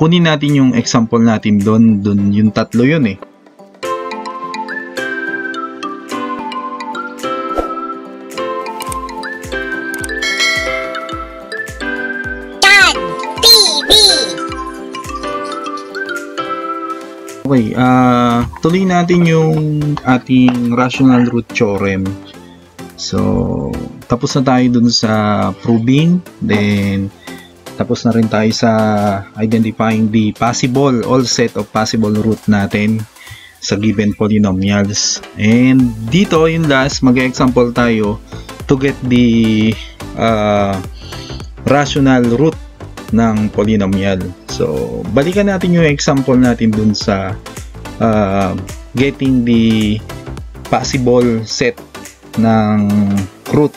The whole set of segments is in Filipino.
kunin natin yung example natin doon yung tatlo yun eh. Okay, tuloy natin yung ating rational root theorem. So, tapos na tayo dun sa proving, then tapos na rin tayo sa identifying the possible, all set of possible root natin sa given polynomials. And dito, yung last, mag-example tayo to get the rational root ng polynomial. So, balikan natin yung example natin dun sa getting the possible set ng root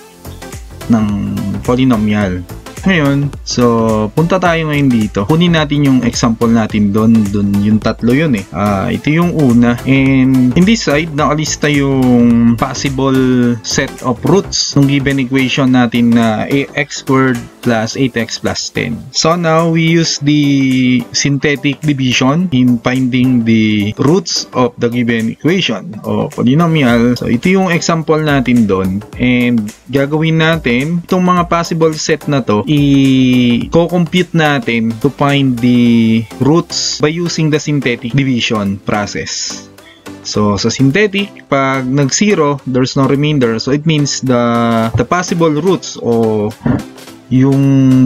ng polynomial. Ngayon, so punta tayo ngayon dito. Kunin natin yung example natin doon yung tatlo yun eh. Ito yung una. And in this side, nakalista yung possible set of roots ng given equation natin na x squared plus 8x plus 10. So now we use the synthetic division in finding the roots of the given equation o polynomial. So ito yung example natin doon. And gagawin natin itong mga possible set na to, i-co-compute natin to find the roots by using the synthetic division process. So sa synthetic, pag nag-0, there's no remainder. So it means the possible roots o yung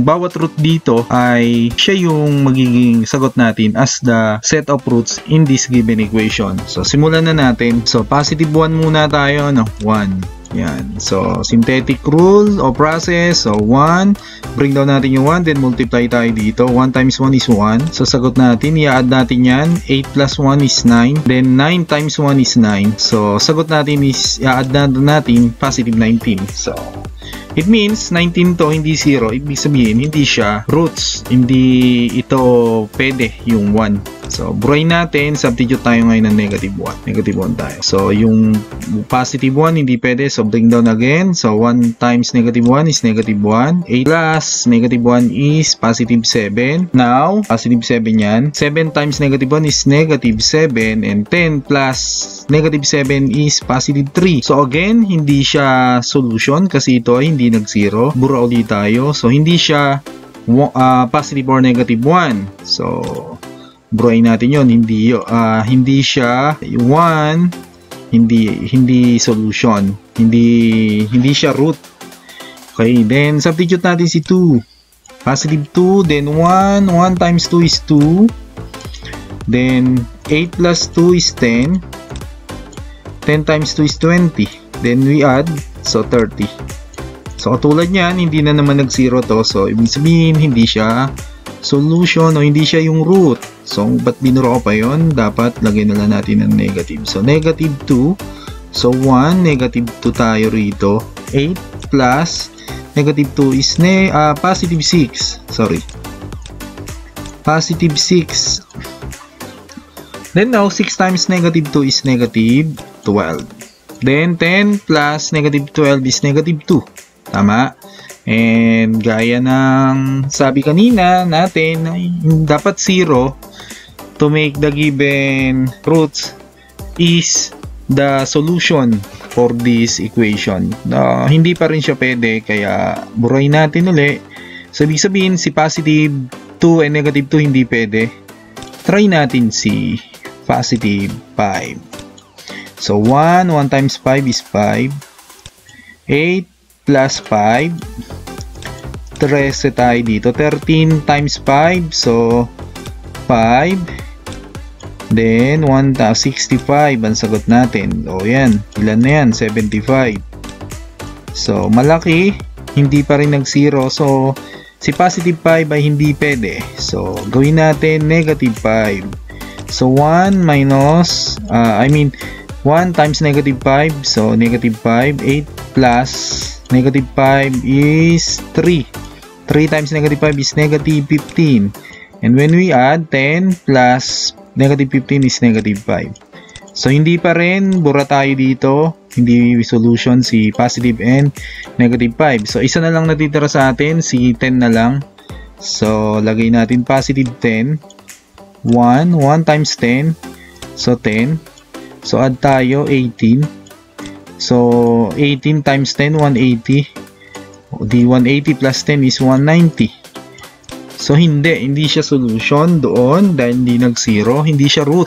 bawat root dito ay siya yung magiging sagot natin as the set of roots in this given equation. So simulan na natin. So positive 1 muna tayo, no? 1. Yan. So synthetic rule o process. So 1, bring down natin yung 1, then multiply tayo dito. 1 times 1 is 1. So sagot natin, i-add natin yan. 8 plus 1 is 9. Then 9 times 1 is 9. So sagot natin is, i-add natin positive 19. So it means 19 to, hindi 0. Ibig sabihin, hindi siya roots. Hindi ito pwede yung 1. So, burahin natin. Substitute tayo ngayon ng negative 1. Negative 1 tayo. So, yung positive 1, hindi pwede. So, bring down again. So, 1 times negative 1 is negative 1. 8 plus negative 1 is positive 7. Now, positive 7 yan. 7 times negative 1 is negative 7. And 10 plus negative 7 is positive 3. So, again, hindi siya solution kasi ito ay hindi nag-0. Bura ulit tayo. So, hindi siya positive or negative 1. So, burahin natin yon, hindi siya 1, hindi solution, hindi siya root. Okay, then substitute natin si 2. Positive 2, then 1 times 2 is 2. Then 8 plus 2 is 10. 10 times 2 is 20. Then we add, so 30. So katulad niyan, hindi na naman nag-0 to. So ibig sabihin, hindi siya solution o hindi siya yung root. So, ba't binuro ko pa yun? Dapat lagyan na lang natin ng negative. So, negative 2. So, 1, negative 2 tayo rito. 8 plus negative 2 is positive 6. Sorry. Positive 6. Then now, 6 times negative 2 is negative 12. Then, 10 plus negative 12 is negative 2. Tama? And gaya ng sabi kanina natin, dapat 0 to make the given roots is the solution for this equation. Hindi pa rin siya pwede, kaya burahin natin ulit. So, ibig sabihin, si positive 2 and negative 2 hindi pwede. Try natin si positive 5. So, 1 times 5 is 5. 8 plus 5. 13 tayo dito. 13 times 5. So, 5. Then, 65. Ang sagot natin. O, yan. Ilan na yan? 75. So, malaki. Hindi pa rin nag-0. So, si positive 5 ay hindi pwede. So, gawin natin negative 5. So, 1 minus, 1 times negative 5. So, negative 5. 8 plus negative 5 is 3. 3 times negative 5 is negative 15. And when we add, 10 plus negative 15 is negative 5. So, hindi pa rin. Bura tayo dito. Hindi solution si positive and negative 5. So, isa na lang natitira sa atin. Si 10 na lang. So, lagay natin positive 10. 1 times 10. So, 10. So, add tayo, 18. So, 18 times 10, 180. Di 180 plus 10 is 190. So, hindi siya solution doon dahil hindi nag-zero. Hindi siya root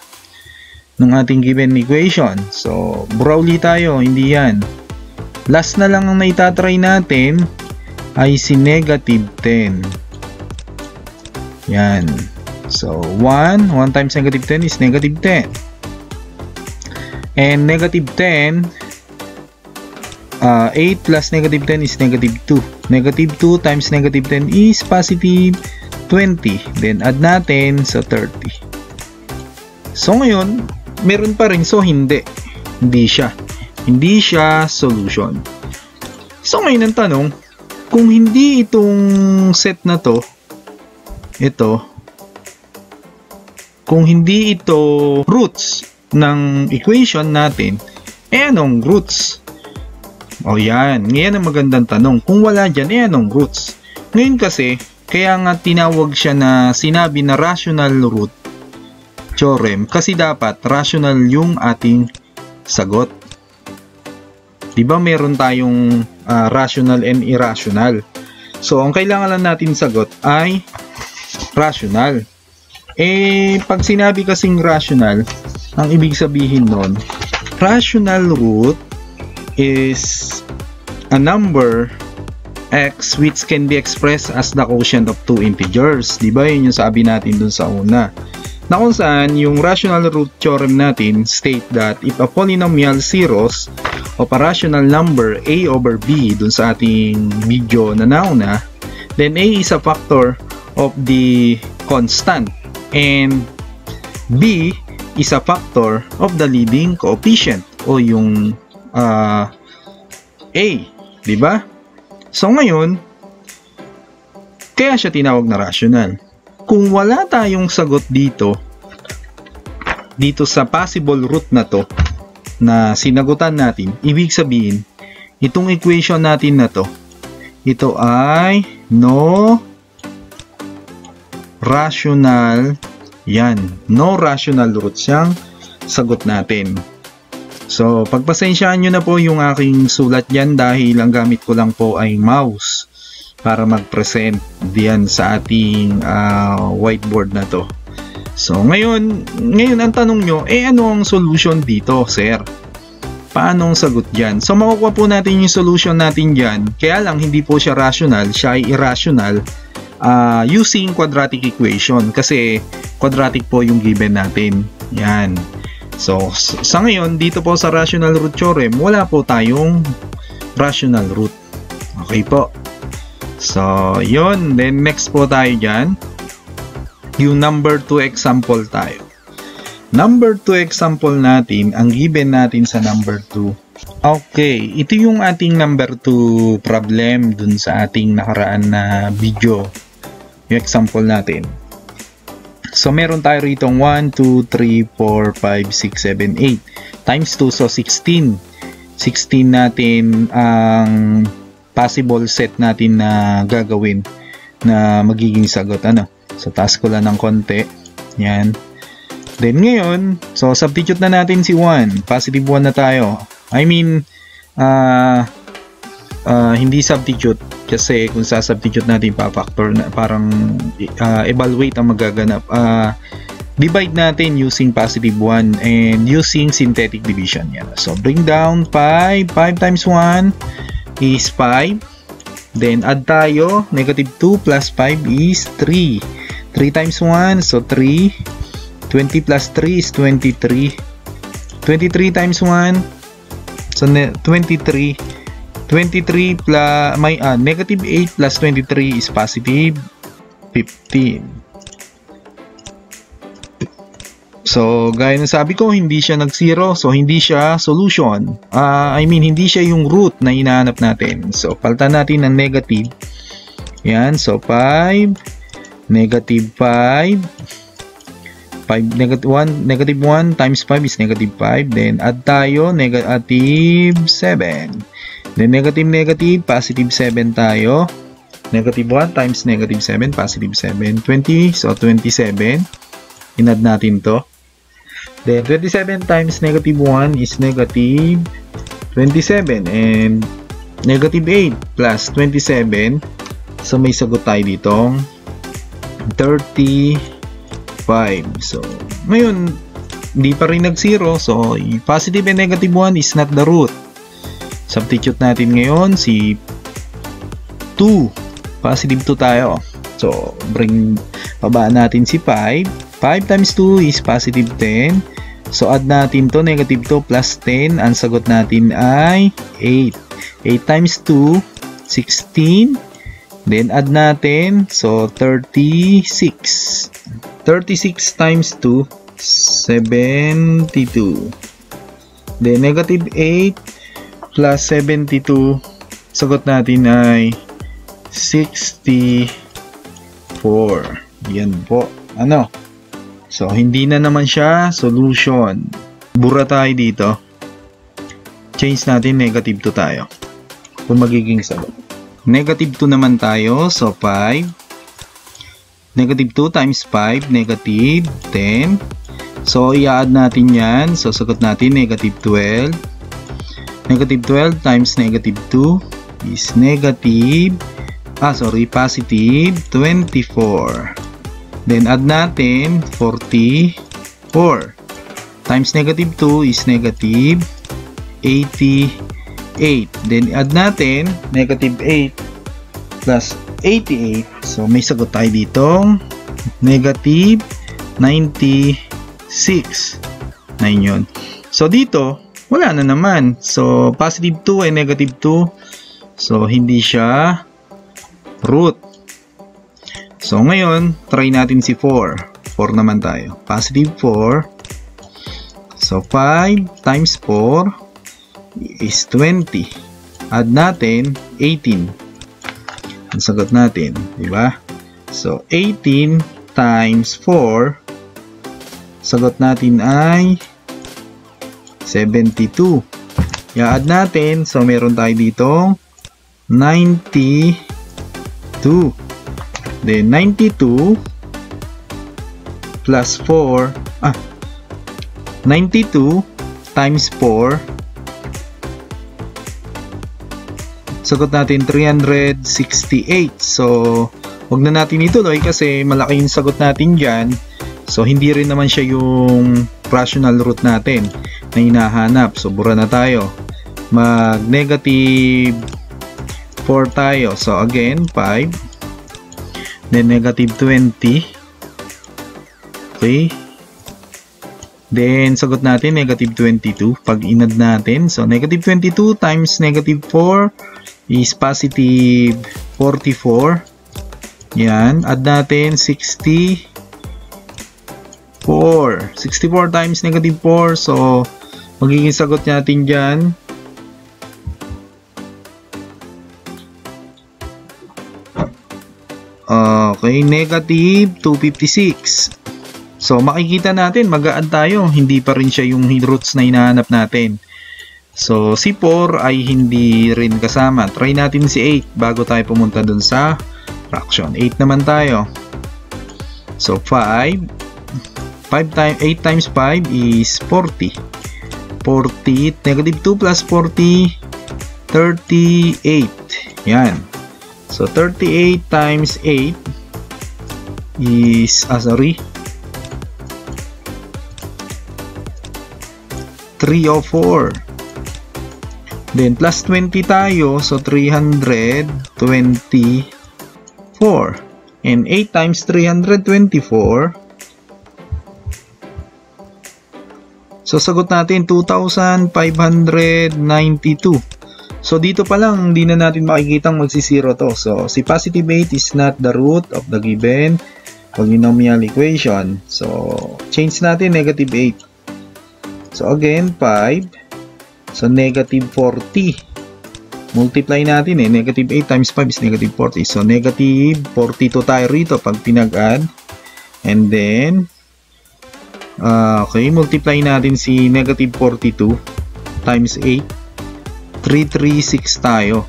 ng ating given equation. So, Browley tayo, hindi yan. Last na lang ang naitatry natin ay si negative 10. Yan. So, 1 times negative 10 is negative 10. And negative 10, 8 plus negative 10 is negative 2. Negative 2 times negative 10 is positive 20. Then, add natin, so 30. So, ngayon, meron pa rin. So, hindi. Hindi siya. Hindi siya solution. So, ngayon ang tanong, kung hindi itong set na to, ito, kung hindi ito roots ng equation natin, anong roots? O yan, ngayon ang magandang tanong. Kung wala dyan, anong roots? Ngayon kasi, kaya nga tinawag siya na sinabi na rational root theorem kasi dapat rational yung ating sagot. Diba meron tayong rational and irrational? So, ang kailangan lang natin sagot ay rational. Pag sinabi kasing rational, ang ibig sabihin nun, rational root is a number x which can be expressed as the quotient of two integers. Diba yun yung sabi natin dun sa una? Na kung saan yung rational root theorem natin state that if a polynomial zeros of a rational number a over b dun sa ating video na nauna, then a is a factor of the constant and b is a factor of the leading coefficient o yung a, di ba? So ngayon, kaya siya tinawag na rational. Kung wala tayong sagot dito sa possible root na to na sinagutan natin, ibig sabihin, itong equation natin na to, ito ay no rational, yan, no rational root siyang sagot natin. So, pagpasensyaan nyo na po yung aking sulat yan dahil ang gamit ko lang po ay mouse para mag-present diyan sa ating whiteboard na to. So, ngayon ang tanong nyo, ano ang solution dito, sir? Paano ang sagot dyan? So, makukuha po natin yung solution natin dyan. Kaya lang, hindi po siya rational, siya ay irrational using quadratic equation kasi quadratic po yung given natin. Yan. So, sa ngayon, dito po sa rational root theorem, wala po tayong rational root. Okay po. So, yun. Then, next po tayo dyan. Yung number 2 example tayo. Number 2 example natin, ang given natin sa number 2. Okay, ito yung ating number 2 problem dun sa ating nakaraan na video. Yung example natin. So, meron tayo rito 1, 2, 3, 4, 5, 6, 7, 8 times 2. So, 16. 16 natin ang possible set natin na gagawin na magiging sagot. Ano? So, taas ko lang ng konti. Yan. Then, ngayon, so, substitute na natin si 1. Positive 1 na tayo. I mean, hindi substitute. Kasi kung sa-substitute natin pa-factor na parang evaluate ang magaganap. Divide natin using positive 1 and using synthetic division. Yan. So, bring down 5. 5 times 1 is 5. Then, add tayo. Negative 2 plus 5 is 3. 3 times 1, so 3. 20 plus 3 is 23. 23 times 1, so 23. 23 plus negative 8 plus 23 is positive 15. So, gaya ng sabi ko, hindi siya nag-zero. So, hindi siya solution. I mean, hindi siya yung root na hinahanap natin. So, palitan natin ng negative. Yan. So, 5. Negative 5. 5 negative 1 times 5 is negative 5. Then, add tayo. Negative 7. Then, negative, positive 7 tayo. Negative 1 times negative 7, positive 7. 20, so 27. Inad natin to. Then, 27 times negative 1 is negative 27. And negative 8 plus 27. So, may sagot tayo ditong 35. So, ngayon, hindi pa rin nag-0. So, positive and negative 1 is not the root. Substitute natin ngayon si 2. Positive 2 tayo. So, pabaan natin si 5. 5 times 2 is positive 10. So, add natin to negative 2 plus 10. Ang sagot natin ay 8. 8 times 2, 16. Then, add natin. So, 36. 36 times 2, 72. Then, negative 8 plus 72. Sagot natin ay 64. Yan po. Ano? So, hindi na naman siya solution. Bura tayo dito. Change natin, negative 2 tayo. Kung magiging sagot. Negative 2 naman tayo. So, 5. Negative 2 times 5, negative 10. So, i-add natin yan. So, sagot natin, negative 12. Negative 12 times negative 2 is positive 24. Then, add natin 44. Times negative 2 is negative 88. Then, add natin negative 8 plus 88. So, may sagot tayo ditong negative 96. 9 yun. So, dito, wala na naman. So, positive 2 and negative 2. So, hindi siya root. So, ngayon, try natin si 4. 4 naman tayo. Positive 4. So, 5 times 4 is 20. Add natin 18. Ang sagot natin, di ba? So, 18 times 4, sagot natin ay 72. I-add natin. So, meron tayo dito 92. Then, 92 plus 4. 92 times 4. Sagot natin 368. So, wag na natin ituloy kasi malaki yung sagot natin dyan. So, hindi rin naman siya yung rational root natin na hinahanap. So, bura na tayo. Mag-negative 4 tayo. So, again, 5. Then, negative 20. Okay. Then, sagot natin, negative 22. Pag inad natin. So, negative 22 times negative 4 is positive 44. Yan. Add natin 64. 64 times negative 4. So, magiging sagot natin dyan. Okay, negative 256. So, makikita natin, mag-a-add tayo. Hindi pa rin siya yung roots na hinahanap natin. So, si 4 ay hindi rin kasama. Try natin si 8 bago tayo pumunta dun sa fraction. 8 naman tayo. So, 8 times 5 is 40. 40, negative 2 plus 40, 38. Yan. So, 38 times 8 is, 304. Then, plus 20 tayo. So, 324. And 8 times 324. So, sagot natin 2,592. So, dito pa lang, hindi na natin makikitang magsisiro to. So, si positive 8 is not the root of the given polynomial equation. So, change natin negative 8. So, again, 5. So, negative 40. Multiply natin Negative 8 times 5 is negative 40. So, negative 42 tayo rito pag pinag-add. And then, okay, multiply natin si negative 42 times 8. 336 tayo.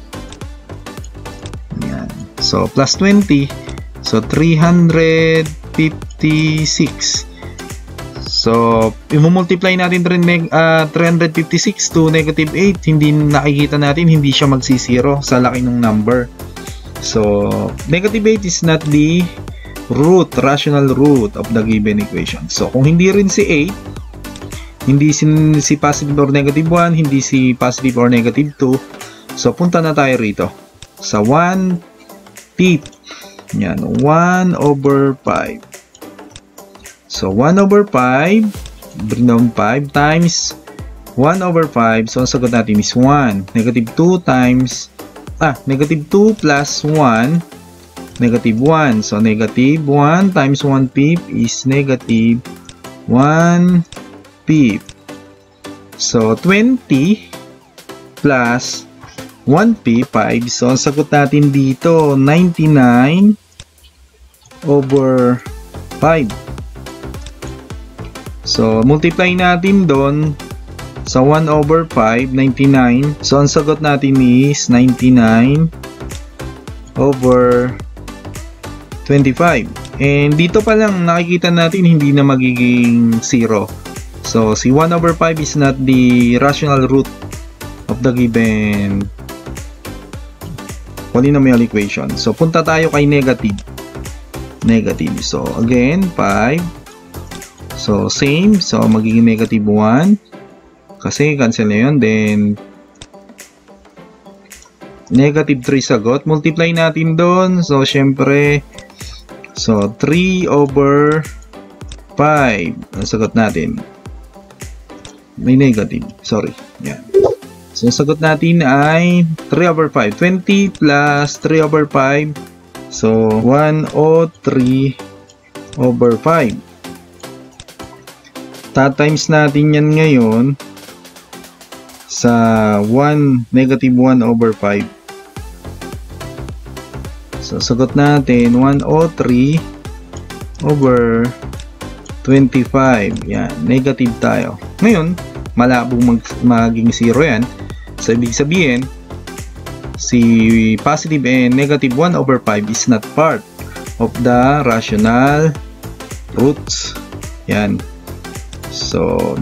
Yan. So, plus 20. So, 356. So, i-multiply natin 356 to negative 8. Hindi nakikita natin, hindi siya magsisiro sa laki ng number. So, negative 8 is not the rational root of the given equation. So, kung hindi rin si 8, hindi si positive or negative 1, hindi si positive or negative 2, so punta na tayo rito sa 1/5. Yan, 1 over 5. So, 1 over 5, bring down 5 times 1 over 5. So, ang sagot natin is 1. Negative 2 times, negative 2 plus 1, negative 1. So, negative 1 times 1/5 is negative 1/5. So, 20 plus 1/5, 5. So, ang sagot natin dito, 99 over 5. So, multiply natin doon sa 1 over 5, 99. So, ang sagot natin is 99 over 25. And dito pa lang nakikita natin hindi na magiging 0. So, si 1 over 5 is not the rational root of the given polynomial equation. So, punta tayo kay negative. So, again, 5. So, same. So, magiging negative 1. Kasi, cancel na yun. Then, negative 3 sagot. Multiply natin doon. So, syempre, so, 3 over 5. Ang sagot natin. May negative. Sorry. Yan. So, ang sagot natin ay 3 over 5. 20 plus 3 over 5. So, 103 over 5. Tatimes natin yan ngayon sa 1, negative 1 over 5. So, sagot natin 103 over 25. Yan, negative tayo. Ngayon, malabong maging 0 yan. So, ibig sabihin, si positive and negative 1 over 5 is not part of the rational roots. Yan. So,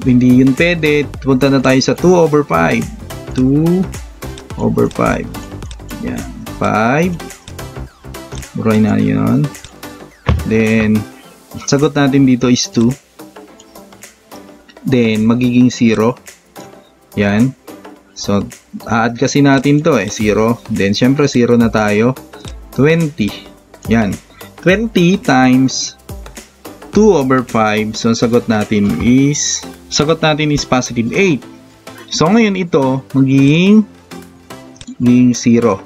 hindi yun pwede. Punta na tayo sa 2 over 5. 2 over 5. Yan. 5. Buray na yun. Then, sagot natin dito is 2. Then, magiging 0. Yan. So, add kasi natin to 0. Then, syempre 0 na tayo. 20. Yan. 20 times 2 over 5. So, sagot natin is positive 8. So, ngayon ito, magiging 0.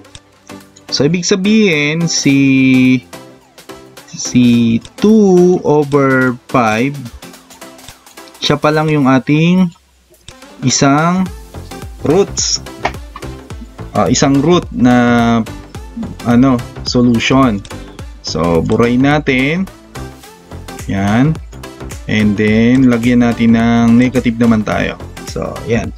So, ibig sabihin, si 2 over 5, siya pa lang yung ating isang roots. Isang root na solution. So, buray natin. Yan. And then, lagyan natin ng negative naman tayo. So, yan.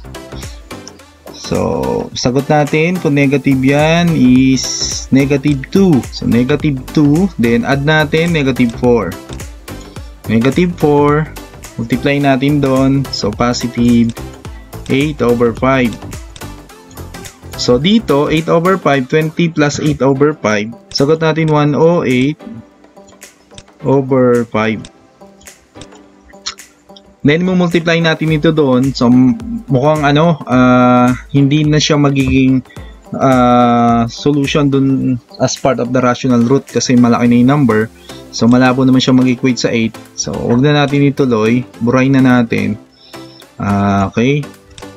So, sagot natin kung negative yan is negative 2. So, negative 2. Then, add natin negative 4. Negative 4. Multiply natin doon. So, positive 8 over 5. So, dito, 8 over 5. 20 plus 8 over 5. Sagot natin 108 over 5. Then, multiply natin ito doon. So, mukhang hindi na siya magiging solution doon as part of the rational root kasi malaki na yung number. So, malabo naman siya mag-equate sa 8. So, huwag na natin ituloy. Buray na natin. Okay.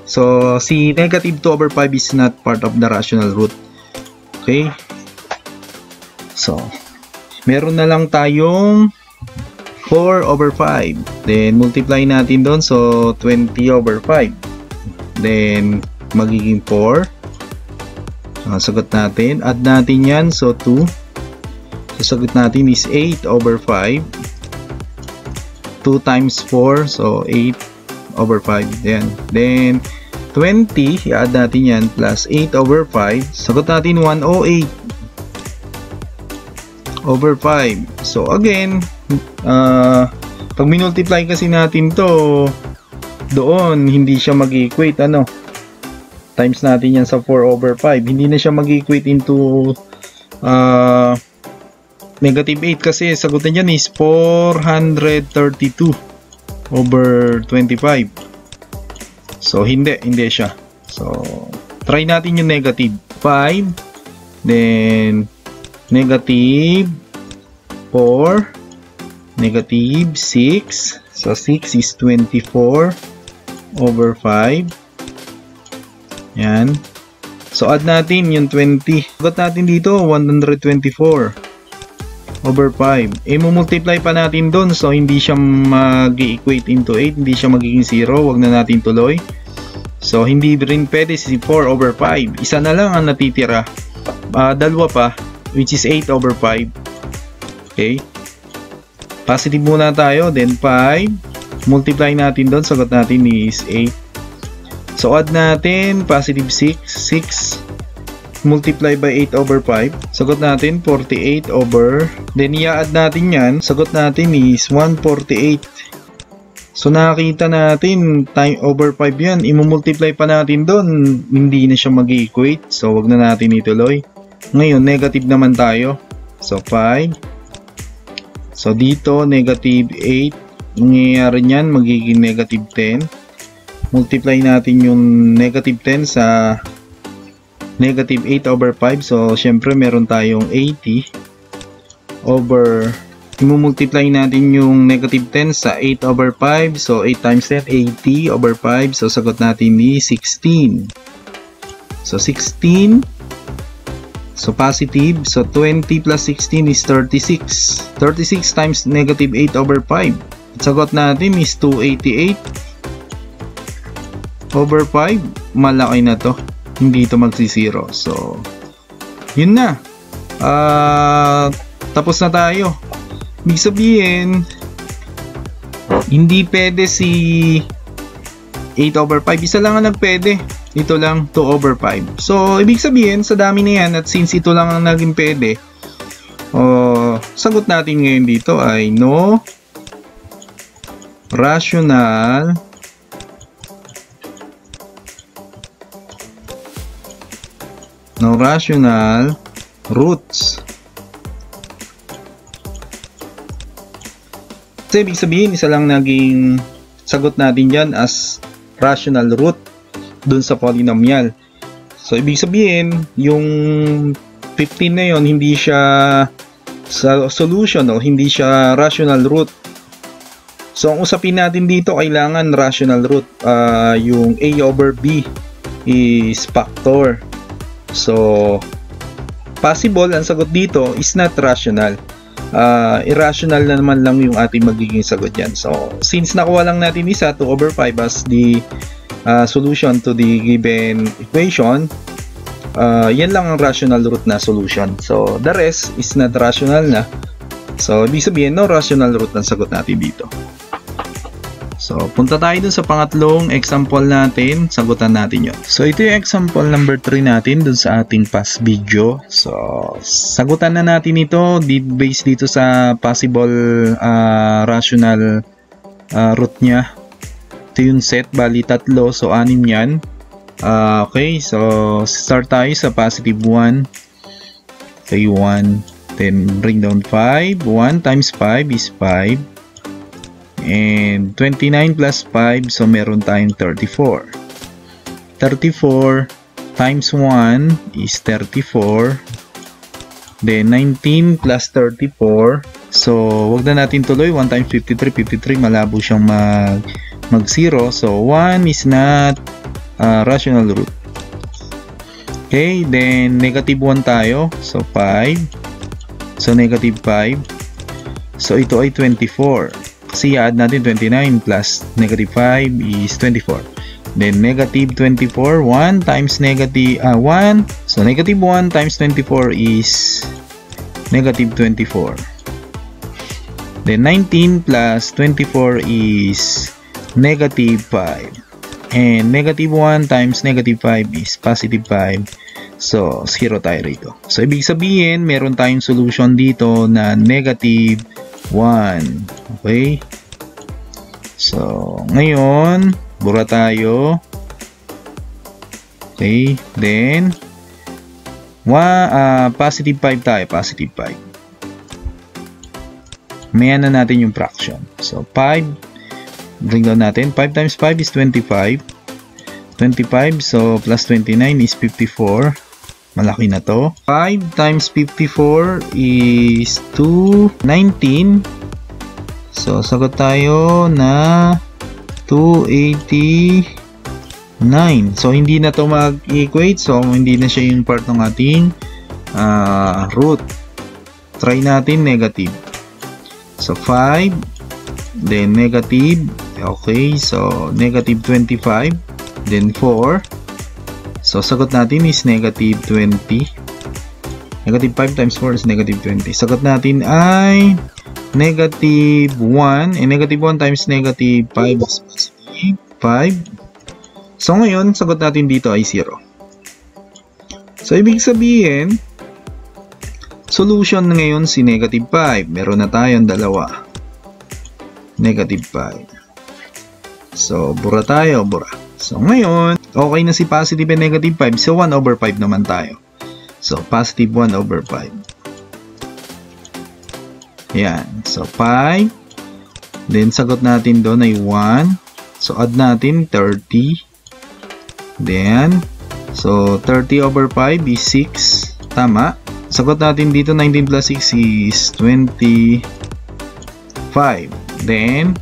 So, si negative 2 over 5 is not part of the rational root. Okay. So, meron na lang tayong 4 over 5. Then, multiply natin doon. So, 20 over 5. Then, magiging 4. Sagot natin. Add natin yan. So, 2. So, sagot natin is 8 over 5. 2 times 4. So, 8 over 5. Yan. Then, 20. I-add natin yan. Plus 8 over 5. Sagot natin 108 over 5. So, again, Pag minultiply kasi natin to doon, hindi siya mag-equate, ano? Times natin yan sa 4 over 5. Hindi na siya mag-equate into negative 8 kasi sagutan niyan is 432 over 25. So, hindi siya. So, try natin yung negative 5, then negative 4, negative 6. So, 6 is 24 over 5. Yan. So, add natin yung 20. Sagot natin dito, 124 over 5. Multiply pa natin doon. So, hindi siya mag-equate into 8. Hindi siya magiging 0. Huwag na natin tuloy. So, hindi rin pwede si 4 over 5. Isa na lang ang natitira. Dalawa pa, which is 8 over 5. Okay. Positive muna tayo. Then, 5. Multiply natin doon. Sagot natin is 8. So, add natin, positive 6. 6 multiply by 8 over 5. Sagot natin, 48 over. Then, i-add natin yan. Sagot natin is 148. So, nakakita natin, time over 5 yan. I-multiply pa natin doon. Hindi na siya mag-equate. So, wag na natin ituloy. Ngayon, negative naman tayo. So, 5. So, dito, negative 8. Nangyayari niyan, magiging negative 10. Multiply natin yung negative 10 sa negative 8 over 5. So, syempre, meron tayong 80 over, i-multiply natin yung negative 10 sa 8 over 5. So, 8 times 10, 80 over 5. So, sagot natin ni 16. So, 16. So, positive. So, 20 plus 16 is 36. 36 times negative 8 over 5. Sagot natin is 288. Over 5, malaki na to. Hindi ito magsi-zero. So, yun na. Tapos na tayo. Ibig sabihin, hindi pwede si 8 over 5. Isa lang ang nagpwede. Ito lang, 2 over 5. So, ibig sabihin, sa dami na yan, at since ito lang ang naging pwede, sagot natin ngayon dito ay no rational roots. So, ibig sabihin, isa lang naging sagot natin dyan as rational root dun sa polynomial. So, ibig sabihin, yung 15 na yon hindi siya sa solution o hindi siya rational root. So, ang usapin natin dito, kailangan rational root. Yung A over B is factor. So, possible, ang sagot dito is not rational. Irrational na naman lang yung ating magiging sagot yan. So, since nakuha lang natin isa, 2 over 5 as the solution to the given equation, yan lang ang rational root na solution. So, the rest is not rational na. So, ibig sabihin, no rational root ang sagot natin dito. So, punta tayo dun sa pangatlong example natin. Sagutan natin yun. So, ito yung example number 3 natin dun sa ating past video. So, sagutan na natin ito based dito sa possible rational root niya. Ito yung set, bali 3. So, 6 yan. Okay, so start tayo sa positive 1. Okay, 1. Then, bring down 5. 1 times 5 is 5. And 29 plus 5, so meron tayong 34. 34 times 1 is 34. Then 19 plus 34. So, wag na natin tuloy. 1 times 53, 53, malabo siyang mag-0. So, 1 is not rational root. Okay, then negative 1 tayo. So, 5. So, negative 5. So, ito ay 24. Kasi i-add natin 29 plus negative 5 is 24. Then negative 24, 1 times negative 1. So negative 1 times 24 is negative 24. Then 19 plus 24 is negative 5. And negative 1 times negative 5 is positive 5. So 0 tayo rito. So ibig sabihin, meron tayong solution dito na negative 1. Okay? So, ngayon, bura tayo. Okay, then, positive 5 tayo, positive 5. Mayan na natin yung fraction. So, 5, bring down natin. 5 times 5 is 25. 25, so plus 29 is 54. Malaki na to. 5 times 54 is 219. So, sagot tayo na 289. So, hindi na to mag-equate. So, hindi na siya yung part ng ating root. Try natin negative. So, 5. Then, negative. Okay. So, negative 25. Then, 4. So, sagot natin is negative 20. Negative 5 times 4 is negative 20. Sagot natin ay negative 1. And negative 1 times negative 5 is positive 5. So, ngayon, sagot natin dito ay 0. So, ibig sabihin, solution na ngayon si negative 5. Meron na tayong dalawa. Negative 5. So, bura tayo, bura. So, ngayon, okay na si positive and negative 5. So, 1 over 5 naman tayo. So, positive 1 over 5. Yan. So, 5. Then, sagot natin doon ay 1. So, add natin 30. Then, so, 30 over 5 is 6. Tama. Sagot natin dito, 19 plus 6 is 25. Then,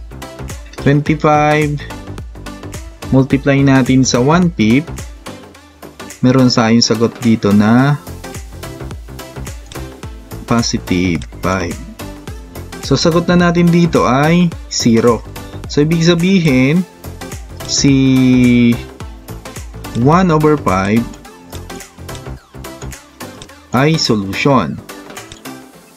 25 multiply natin sa 1/5. Meron sa yung sagot dito na positive 5. So, sagot na natin dito ay 0. So, ibig sabihin, si 1 over 5 ay solution.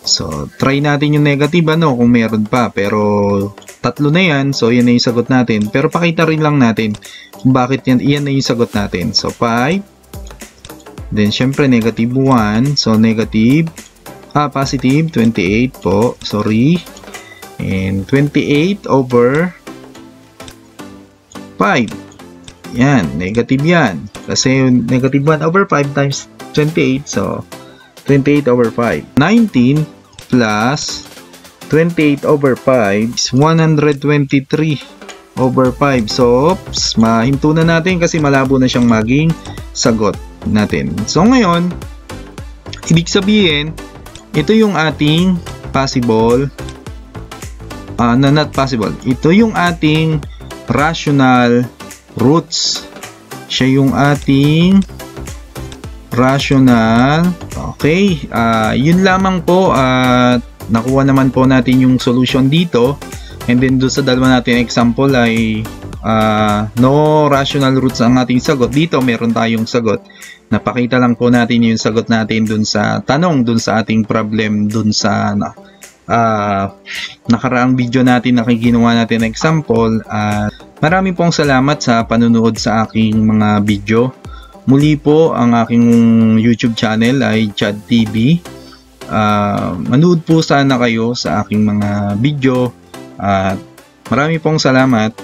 So, try natin yung negative kung meron pa. Pero, tatlo na yan. So, yan na yung sagot natin. Pero, pakita rin lang natin kung bakit yan na yung sagot natin. So, 5. Then, syempre, negative 1. So, positive 28 po. Sorry. And, 28 over 5. Yan. Negative yan. Kasi, negative 1 over 5 times 28. So, 28 over 5. 19 plus 28 over 5 is 123 over 5. So, mahinto na natin kasi malabo na siyang maging sagot natin. So, ngayon, ibig sabihin, ito yung ating possible, not possible. Ito yung ating rational roots. Siya yung ating rational. Okay. Yun lamang po at nakuha naman po natin yung solution dito. And then doon sa dalawa natin example ay no rational roots ang ating sagot. Dito meron tayong sagot. Napakita lang po natin yung sagot natin doon sa tanong, doon sa ating problem, doon sa nakaraang video natin na ginawa natin example. Maraming pong salamat sa panunood sa aking mga video. Muli po, ang aking YouTube channel ay Chad TV. Manood po sana kayo sa aking mga video at marami pong salamat.